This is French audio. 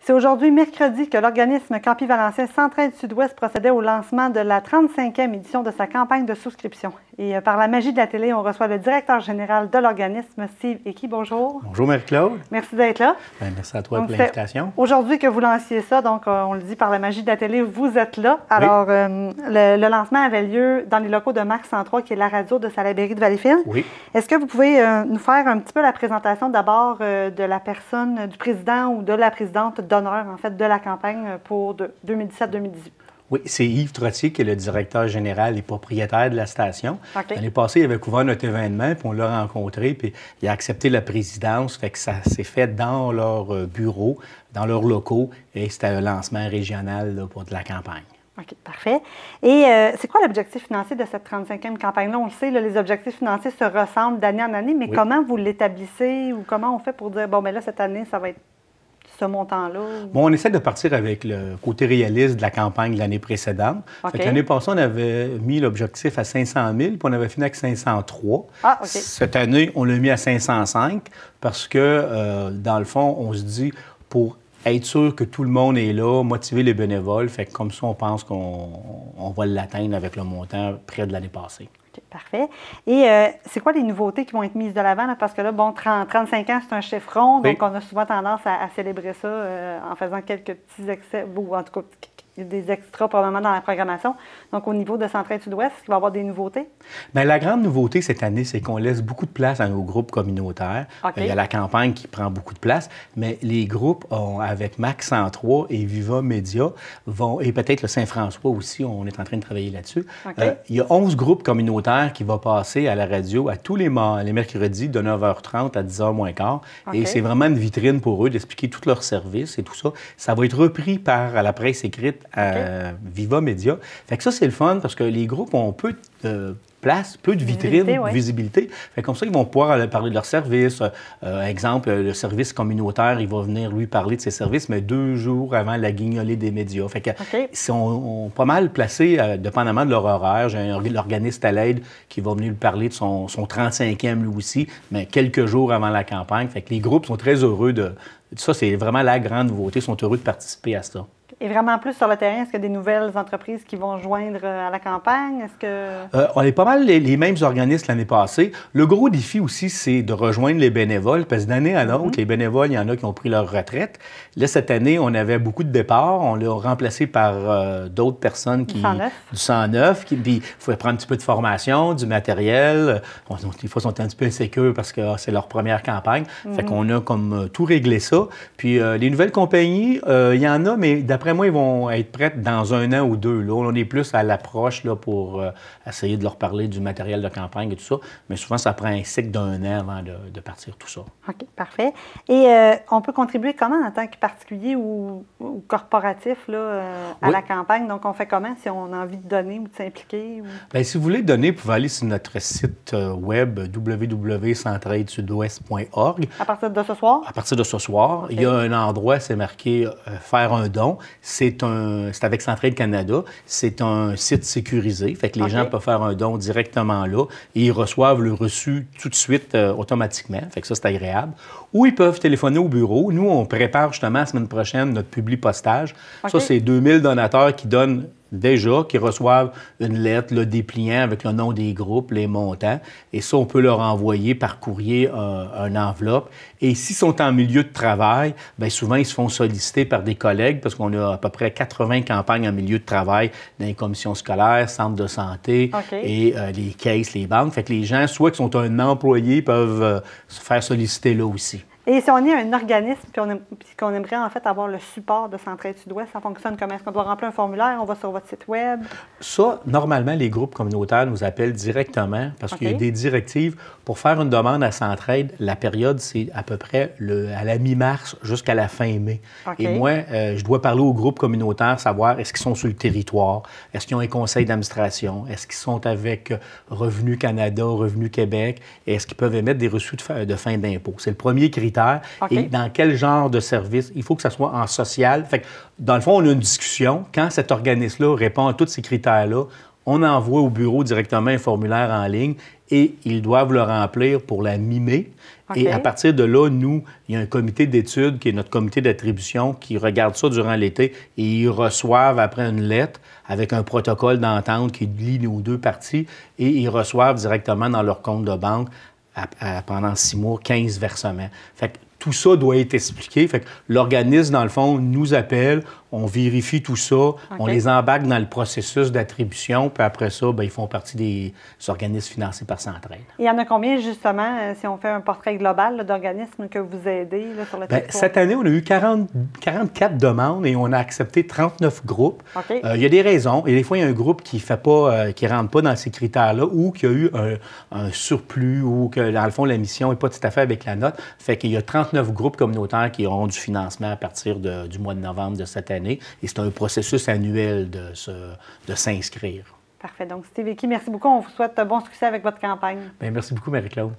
C'est aujourd'hui, mercredi, que l'organisme Campi Valencien Centraide Sud-Ouest procédait au lancement de la 35e édition de sa campagne de souscription. Et par la magie de la télé, on reçoit le directeur général de l'organisme, Steve Hickey. Bonjour. Bonjour Marie-Claude. Merci d'être là. Bien, merci à toi pour l'invitation. Aujourd'hui que vous lanciez ça, donc on le dit par la magie de la télé, vous êtes là. Alors, oui. Le lancement avait lieu dans les locaux de Marc 103, qui est la radio de Salaberry de Valleyfield. Oui. Est-ce que vous pouvez nous faire un petit peu la présentation d'abord de la personne, du président ou de la présidente d'honneur, en fait, de la campagne pour 2017-2018? Oui, c'est Yves Trottier qui est le directeur général et propriétaire de la station. Okay. L'année passée, il avait couvert notre événement, puis on l'a rencontré, puis il a accepté la présidence, fait que ça s'est fait dans leur bureau, dans leurs locaux, et c'était un lancement régional là, pour de la campagne. OK, parfait. Et c'est quoi l'objectif financier de cette 35e campagne-là? On le sait, là, les objectifs financiers se ressemblent d'année en année, mais oui. Comment vous l'établissez ou comment on fait pour dire, bon, bien là, cette année, ça va être ce montant-là? Bon, on essaie de partir avec le côté réaliste de la campagne de l'année précédente. Okay. L'année passée, on avait mis l'objectif à 500 000, puis on avait fini avec 503. Ah, OK. Cette année, on l'a mis à 505 parce que, dans le fond, on se dit, pour être sûr que tout le monde est là, motiver les bénévoles, fait que comme ça, on pense qu'on va l'atteindre avec le montant près de l'année passée. OK, parfait. Et c'est quoi les nouveautés qui vont être mises de l'avant? Parce que là, bon, 35 ans, c'est un chiffre rond, donc on a souvent tendance à célébrer ça en faisant quelques petits excès, ou en tout cas des extras probablement dans la programmation. Donc, au niveau de Centraide Sud-Ouest, est-ce qu'il va y avoir des nouveautés? Bien, la grande nouveauté cette année, c'est qu'on laisse beaucoup de place à nos groupes communautaires. Okay. Il y a la campagne qui prend beaucoup de place, mais les groupes, avec Mac 103 et Viva Média, et peut-être le Saint-François aussi, on est en train de travailler là-dessus. Okay. Il y a 11 groupes communautaires qui vont passer à la radio à tous les mercredis de 9h30 à 10h moins quart. Okay. Et c'est vraiment une vitrine pour eux d'expliquer tous leurs services et tout ça. Ça va être repris par la presse écrite à Viva Média. Fait que ça, c'est le fun parce que les groupes ont peu de place, peu de vitrine, de visibilité. Fait comme ça, ils vont pouvoir parler de leurs services. Exemple, le service communautaire, il va venir lui parler de ses services, mais 2 jours avant la guignolée des médias. Fait que ils sont pas mal placés, dépendamment de leur horaire. J'ai l'organiste à l'aide qui va venir lui parler de son 35e lui aussi, mais quelques jours avant la campagne. Fait que les groupes sont très heureux de ça. C'est vraiment la grande nouveauté. Ils sont heureux de participer à ça. Et vraiment plus sur le terrain, est-ce qu'il y a des nouvelles entreprises qui vont joindre à la campagne? Est-ce que... on est pas mal les mêmes organismes l'année passée. Le gros défi aussi, c'est de rejoindre les bénévoles, parce que d'année à l'autre, les bénévoles, il y en a qui ont pris leur retraite. Là, cette année, on avait beaucoup de départs. On l'a remplacé par d'autres personnes qui... Du 109. Puis il faut prendre un petit peu de formation, du matériel. Des fois, ils sont un petit peu insécures parce que c'est leur première campagne. Fait qu'on a comme tout réglé ça. Puis les nouvelles compagnies, il y en a, mais d'après moi, ils vont être prêts dans 1 an ou 2. Là. On est plus à l'approche pour essayer de leur parler du matériel de campagne et tout ça. Mais souvent, ça prend un cycle d'1 an avant de partir tout ça. OK, parfait. Et on peut contribuer comment en tant que particulier ou corporatif là, à la campagne? Donc, on fait comment si on a envie de donner ou de s'impliquer? Ou... Bien, si vous voulez donner, vous pouvez aller sur notre site web www.centraidesudouest.org. À partir de ce soir? À partir de ce soir. Okay. Il y a un endroit, c'est marqué « Faire un don ». C'est avec Centraide Canada. C'est un site sécurisé. Fait que les gens peuvent faire un don directement là et ils reçoivent le reçu tout de suite automatiquement. Fait que ça, c'est agréable. Ou ils peuvent téléphoner au bureau. Nous, on prépare justement la semaine prochaine notre publi-postage. Ça, c'est 2000 donateurs qui donnent déjà, qui reçoivent une lettre, le dépliant avec le nom des groupes, les montants. Et ça, on peut leur envoyer par courrier une enveloppe. Et s'ils sont en milieu de travail, bien souvent, ils se font solliciter par des collègues parce qu'on a à peu près 80 campagnes en milieu de travail dans les commissions scolaires, centres de santé et les caisses, les banques. Fait que les gens, soit qui sont un employé, peuvent se faire solliciter là aussi. Et si on est un organisme puis qu'on aimerait en fait avoir le support de Centraide Sud-Ouest, ça fonctionne comment? Est-ce qu'on doit remplir un formulaire? On va sur votre site web? Ça, normalement, les groupes communautaires nous appellent directement parce qu'il y a des directives. Pour faire une demande à Centraide, la période, c'est à peu près à la mi-mars jusqu'à la fin mai. Et moi, je dois parler aux groupes communautaires, savoir est-ce qu'ils sont sur le territoire, est-ce qu'ils ont un conseil d'administration, est-ce qu'ils sont avec Revenu Canada, Revenu Québec, et est-ce qu'ils peuvent émettre des reçus de fin d'impôt. C'est le premier critère. Et dans quel genre de service? Il faut que ça soit en social. Fait que, dans le fond, on a une discussion. Quand cet organisme-là répond à tous ces critères-là, On envoie au bureau directement un formulaire en ligne et ils doivent le remplir pour la mi-mai. Okay. Et à partir de là, nous, il y a un comité d'études qui est notre comité d'attribution qui regarde ça durant l'été et ils reçoivent après une lettre avec un protocole d'entente qui lie nos deux parties et ils reçoivent directement dans leur compte de banque pendant 6 mois 15 versements. Fait que tout ça doit être expliqué. Fait que l'organisme, dans le fond, nous appelle, on vérifie tout ça, on les embarque dans le processus d'attribution, puis après ça, bien, ils font partie des organismes financés par Centraide. Il y en a combien, justement, si on fait un portrait global d'organismes que vous aidez là, sur le territoire? Cette année, on a eu 44 demandes et on a accepté 39 groupes. Il y a des raisons. Et des fois, il y a un groupe qui ne rentre pas dans ces critères-là ou qui a eu un surplus ou que, dans le fond, la mission n'est pas tout à fait avec la note. Fait qu'il y a 39 groupes communautaires qui auront du financement à partir du mois de novembre de cette année. Et c'est un processus annuel de s'inscrire. Parfait. Donc, Steve Hickey, merci beaucoup. On vous souhaite bon succès avec votre campagne. Bien, merci beaucoup, Marie-Claude.